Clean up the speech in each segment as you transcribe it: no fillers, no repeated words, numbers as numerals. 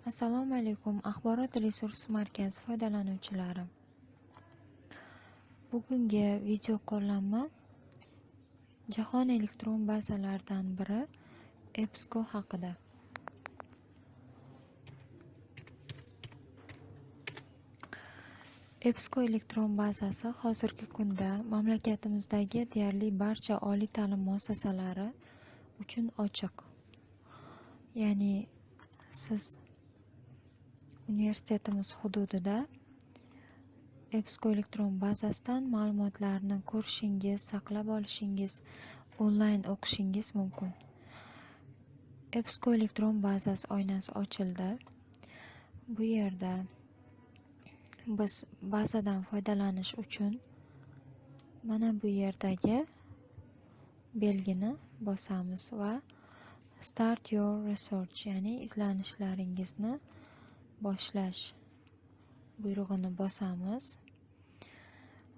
Assalomu alaykum, axborot resurs markazi foydalanuvchilari. Bugungi video qo'llanma jahon elektron bazalaridan biri EBSCO haqida. EBSCO elektron bazasi hozirgi kunda mamlakatimizdagi deyarli barcha oliy ta'lim muassasalari uchun ochiq. Ya'ni siz universitetimiz hududida EBSCO elektron bazasidan ma'lumotlarni ko'rishingiz, saqlab olishingiz, onlayn o'qishingiz mumkin. EBSCO elektron bazasi oynasi ochildi. Bu yerda biz bazadan foydalanish uchun mana bu yerdagi belgini bosamiz va Start your research, ya'ni izlanishlaringizni boshlash buyrug'ini bosamiz.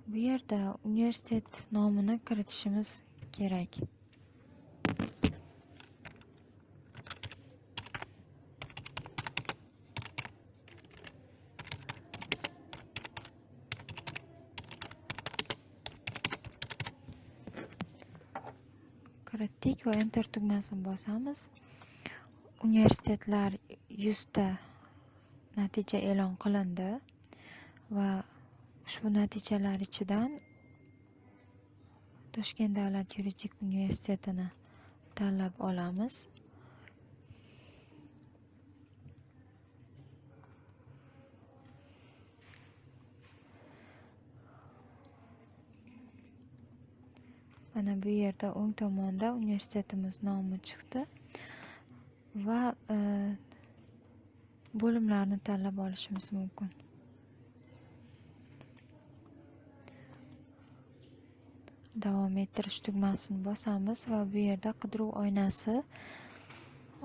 Bu yerda universitet nomini kiritishimiz kerak. Kiritdik va enter tugmasini bosamiz. Universitetlar 100 ta natija e'lon qilindi va ushbu natijalar ichidan Toshkent davlat yuridik universitetini tanlab olamiz. Mana bu yerda o'ng tomonda universitetimiz nomi chiqdi va bo'limlarni tanlab olishimiz mumkin. Davom ettirish tugmasini bosamiz va bu yerda qidiruv oynasi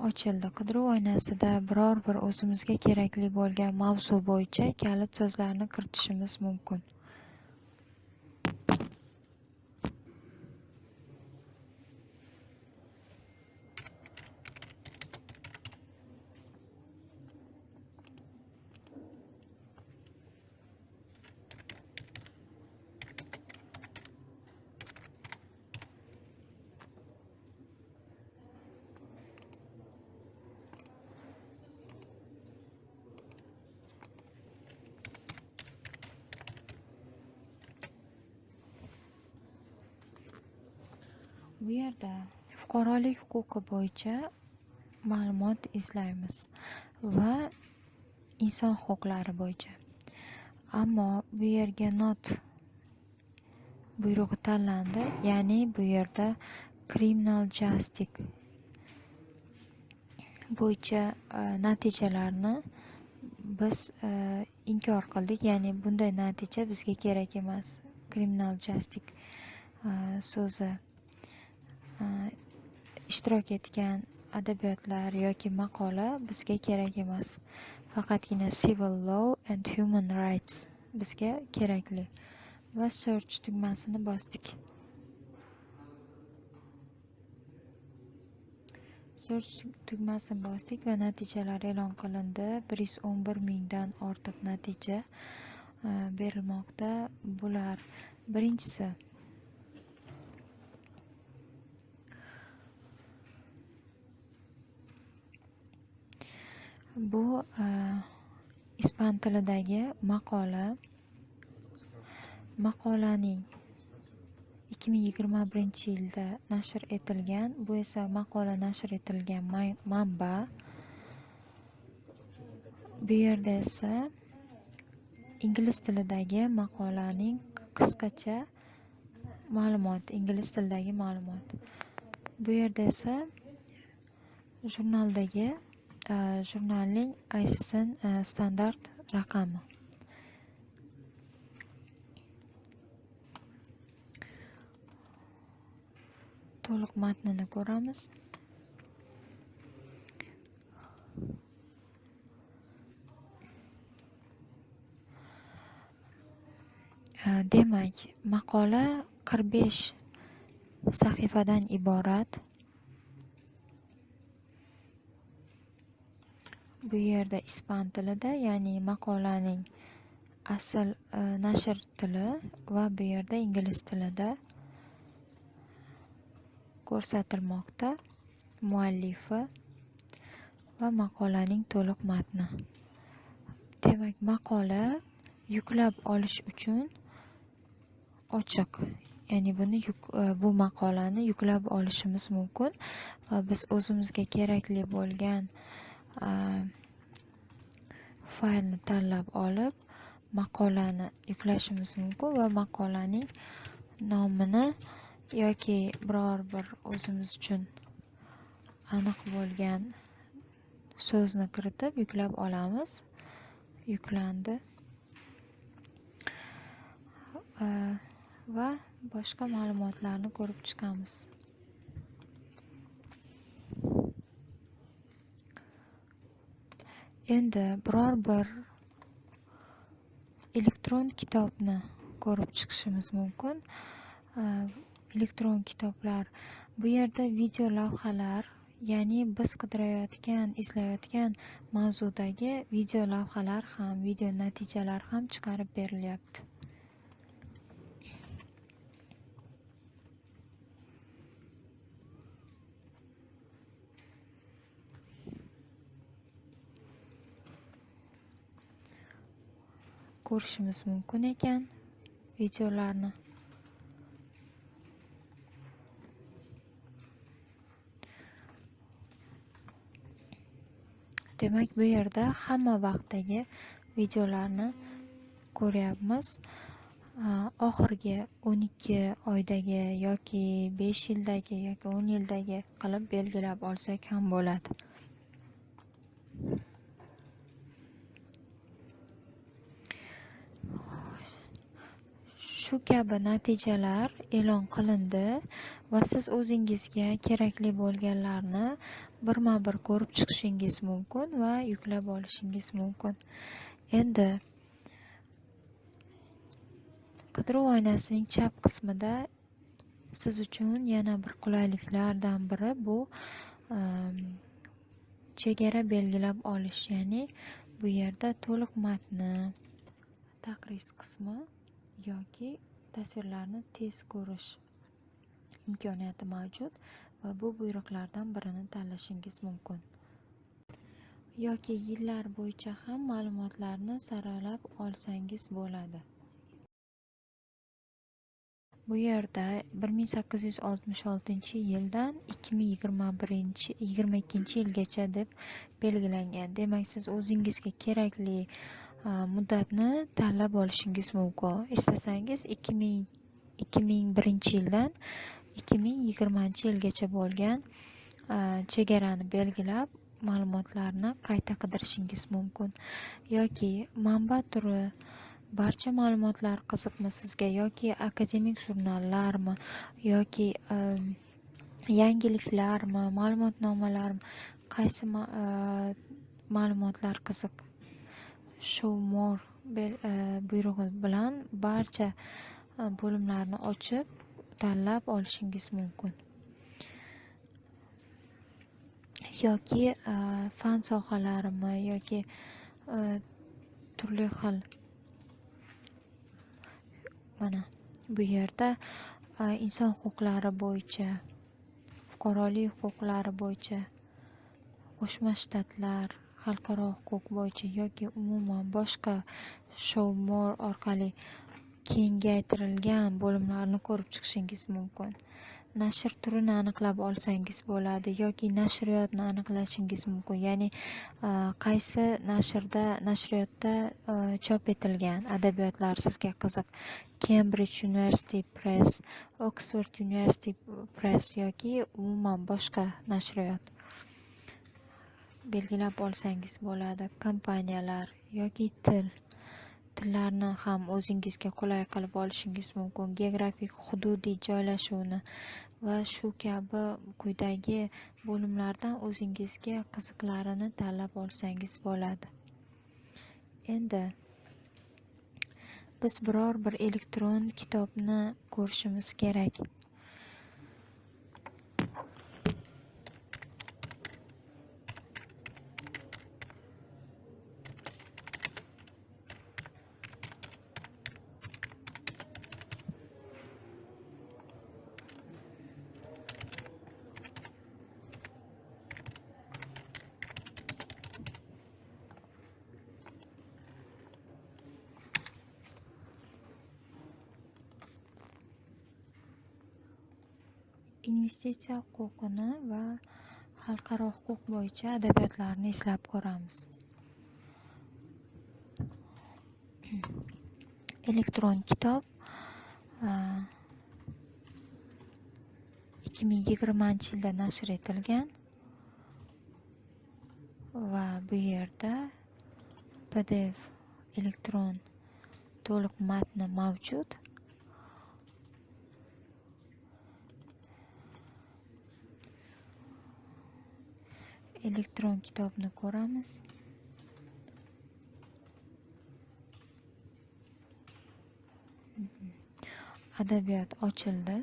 ochildi. Qidiruv oynasida biror bir o'zimizga kerakli bo'lgan mavzu bo'yicha kalit so'zlarni kiritishimiz mumkin. Bu yerda fuqarolik huquqi bo'yicha ma'lumot izlaymiz va inson huquqlari bo'yicha. Ammo bu yerga not buyrug'i tanlandi, ya'ni bu yerda criminal justice bo'yicha natijalarni biz inkor qildik, ya'ni bunday natija bizga kerak emas. Criminal justice so'zi ishtirok etgan adabiyotlar yoki maqola bizga kerak emas. Faqatgina civil law and human rights bizga kerakli. Va search tugmasini bosdik. Search tugmasini bosdik va natijalar e'lon qilindi. 111 mingdan ortiq natija berilmoqda. Bular birinchisi bu ispan tilidagi maqola. Maqolaning 2021-yilda nashr etilgan. Bu esa maqola nashr etilgan manba. Bu yerda esa ingliz tilidagi maqolaning qisqacha ma'lumot, ingliz tilidagi ma'lumot. Bu yerda esa jurnalning ISSN standart raqami. To'liq matnini ko'ramiz. Demak, maqola 45 sahifadan iborat. Bu yerda ispan tilida, ya'ni maqolaning asl nashr tili va bu yerda ingliz tilida ko'rsatilmoqda. Muallifi va maqolaning to'liq matni. Demak, maqola yuklab olish uchun ochiq. Ya'ni bu maqolani yuklab olishimiz mumkin va biz o'zimizga kerakli bo'lgan faylni tanlab olib, maqolani yuklashimiz mumkin va maqolaning nomini yoki biror bir o'zimiz uchun aniq bo'lgan so'zni kiritib yuklab olamiz. Yuklandi. Va boshqa ma'lumotlarni ko'rib chiqamiz. Endi biror bir elektron kitobni ko'rib chiqishimiz mumkin. Elektron kitoblar, bu yerda video lavhalar, ya'ni biz qidirayotgan, izlayotgan mavzudagi video lavhalar ham, video natijalar ham chiqarib berilyapti. Ko'rishimiz mumkin ekan videolarni. Demak, bu yerda hamma vaqtdagi videolarni ko'ryapmiz. Oxirgi 12 oydagi yoki 5 yildagi yoki 10 yildagi qilib belgilab olsak ham bo'ladi. Shu kabi natijalar e'lon qilindi va siz o'zingizga kerakli bo'lganlarni birma-bir ko'rib chiqishingiz mumkin va yuklab olishingiz mumkin. Endi qidiruv oynasining chap qismida siz uchun yana bir qulayliklardan biri bu chegara belgilab olish, ya'ni bu yerda to'liq matni, taqriz qismi yoki tasvirlarni tez ko'rish imkoniyati mavjud va bu buyruqlardan birini tanlashingiz mumkin. Yoki yillar bo'yicha ham ma'lumotlarni saralab olsangiz bo'ladi. Bu yerda 1866-yildan 2022-yilgacha deb belgilangan. Demak, siz o'zingizga kerakli muddatni tanlab olishingiz mumkin. Istasangiz 2001-yildan 2020-yilgacha bo'lgan chegarani belgilab, ma'lumotlarni qayta qidirishingiz mumkin. Yoki manba turi, barcha ma'lumotlar qiziqmi sizga, yoki akademik jurnallarmi, yoki yangiliklarmi, ma'lumotnomalarmi, qaysi ma'lumotlar qiziq? Show more buyrug'i bilan barcha bo'limlarni ochib tanlab olishingiz mumkin. Yoki fan sohalarimi yoki turli xil, mana bu yerda inson huquqlari bo'yicha, fuqarolik huquqlari bo'yicha, Qo'shma Shtatlar, xalqaro huquq bo'yicha yoki umuman boshqa Show more orqali kengaytirilgan bo'limlarni ko'rib chiqishingiz mumkin. Nashr turini aniqlab olsangiz bo'ladi yoki nashriyotni aniqlashingiz mumkin. Ya'ni qaysi nashriyotda chop etilgan adabiyotlar sizga qiziq. Cambridge University Press, Oxford University Press yoki umuman boshqa nashriyot belgilab olsangiz bo'ladi. Kompaniyalar yoki tillarni ham o'zingizga qulay qilib olishingiz mumkin. Geografik hududiy joylashuvni va shu kabi quyidagi bo'limlardan o'zingizga qiziqlarini tanlab olsangiz bo'ladi. Endi biz biror bir elektron kitobni ko'rishimiz kerak. investitsiya huquqini va xalqaro huquq bo'yicha adabiyotlarni eslab ko'ramiz. Elektron kitob 2020-yilda nashr etilgan va bu yerda PDF elektron to'liq matni mavjud. Elektron kitobni ko'ramiz. Adabiyot ochildi.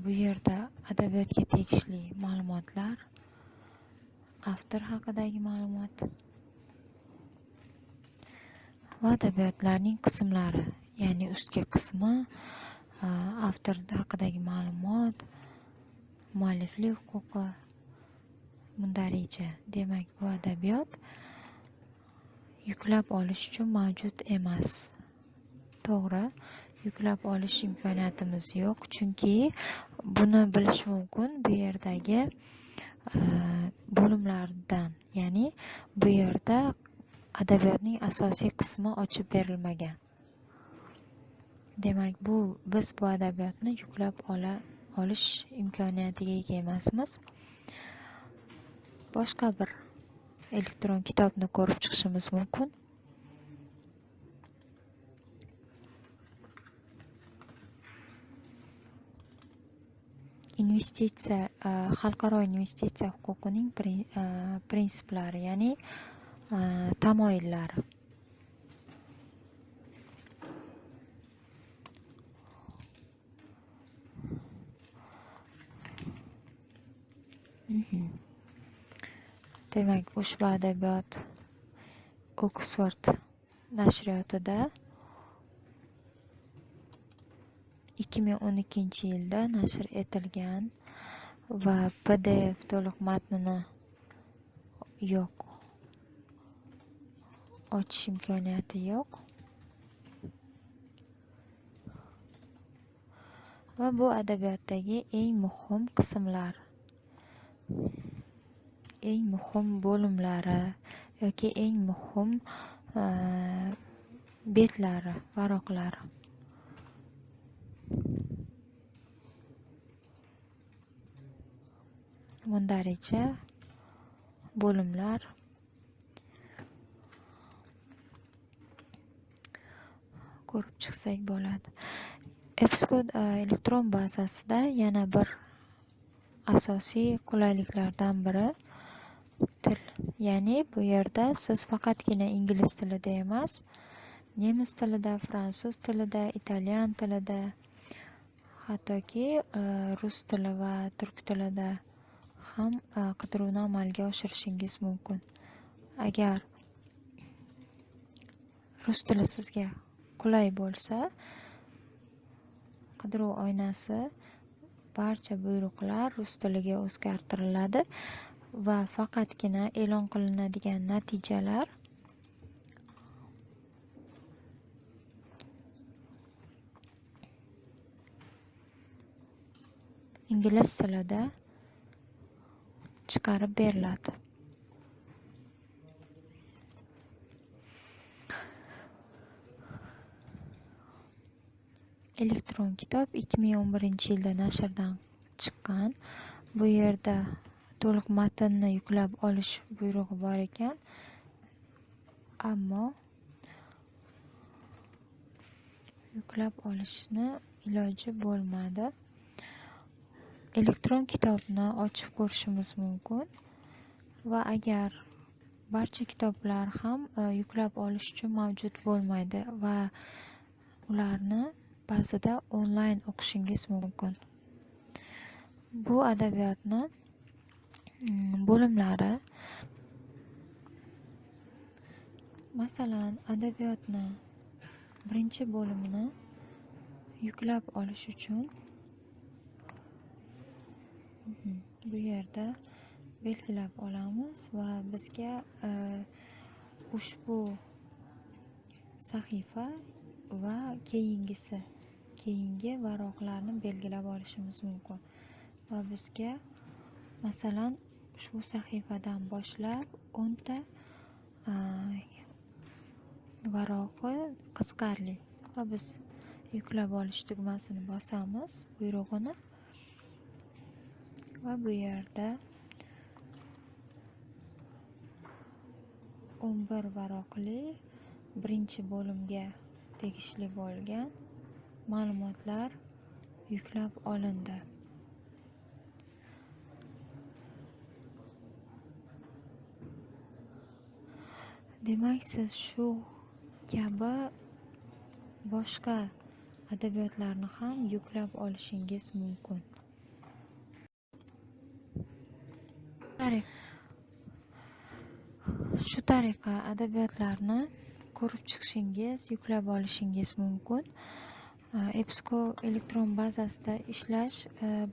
Bu yerda adabiyotga tegishli ma'lumotlar, avtor haqidagi ma'lumot va adabiyotlarning qismlari, ya'ni ustki qismi, avtor haqidagi ma'lumot, mualliflik huquqi, mundarija. Demak, bu adabiyot yuklab olish uchun mavjud emas. To'g'ri, yuklab olish imkoniyatimiz yo'q, chunki buni bilish mumkin bu yerdagi bo'limlardan, ya'ni bu yerda adabiyotning asosiy qismi ochib berilmagan. Demak, biz bu adabiyotni yuklab olish imkoniyatiga ega emasmiz. Boshqa bir elektron kitobni ko'rib chiqishimiz mumkin. Xalqaro investitsiya huquqining prinsiplari, ya'ni tamoyillari. Demak, ushbu adabiyot Oksford nashriyotida 2012-yilda nashr etilgan va PDF to'liq matnini yo'q, ochish imkoniyati yo'q. Va bu adabiyotdagi eng muhim qismlar, eng muhim bo'limlari yoki eng muhim betlari, varoqlari. Mundarija, bo'limlar, ko'rib chiqsak bo'ladi. Xcode elektron bazasida yana bir asosiy qulayliklardan biri til. Ya'ni bu yerda siz faqatgina ingliz tilida emas, nemis tilida, fransuz tilida, italyan tilida, hattoki rus tili va turk tilida ham qidiruvni amalga oshirishingiz mumkin. Agar rus tili sizga qulay bo'lsa, qidiruv oynasi barcha buyruqlar rus tiliga o'zgartiriladi va faqatgina e'lon qilinadigan natijalar ingliz tilida chiqarib beriladi. Elektron kitob 2011-yilda nashrdan chiqqan. Bu yerda to'liq matnni yuklab olish buyrug'i bor ekan, ammo yuklab olishni iloji bo'lmadi. Elektron kitobni ochib ko'rishimiz mumkin va agar barcha kitoblar ham yuklab olish uchun mavjud bo'lmaydi va ularni ba'zida onlayn o'qishingiz mumkin. Bu adabiyotni bo'limlari, masalan, adabiyotni birinchi bo'limini yuklab olish uchun bu yerda belgilab olamiz va bizga ushbu sahifa va keyingi varaqlarni belgilab olishimiz mumkin. Va bizga masalan ushbu sahifadan boshlab 10 ta varog'i qiziqarli va biz yuklab olish tugmasini bosamiz, buyrug'ini, va bu yerda 11 varoqli birinchi bo'limga tegishli bo'lgan ma'lumotlar yuklab olindi. Demak, siz shu kabi boshqa adabiyotlarni ham yuklab olishingiz mumkin. Shu tariqa adabiyotlarni ko'rib chiqishingiz, yuklab olishingiz mumkin. EBSCO elektron bazasida ishlash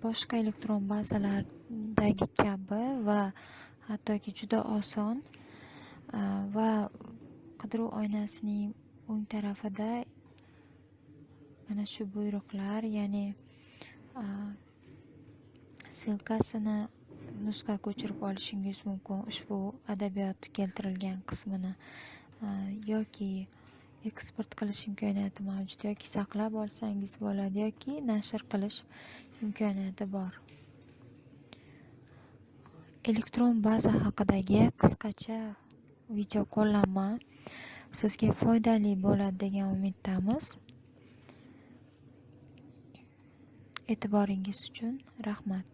boshqa elektron bazalardagi kabi va hattoki juda oson. Va qidiruv oynasining o'ng tarafida mana shu buyruqlar, ya'ni silkasini nusxa ko'chirib olishingiz mumkin ushbu adabiyot keltirilgan qismini, yoki eksport qilish imkoniyati mavjud, yoki saqlab olsangiz bo'ladi, yoki nashr qilish imkoniyati bor. Elektron baza haqidagi qisqacha video qo'llanma sizga foydali bo'ladi degan umiddamiz. E'tiboringiz uchun rahmat.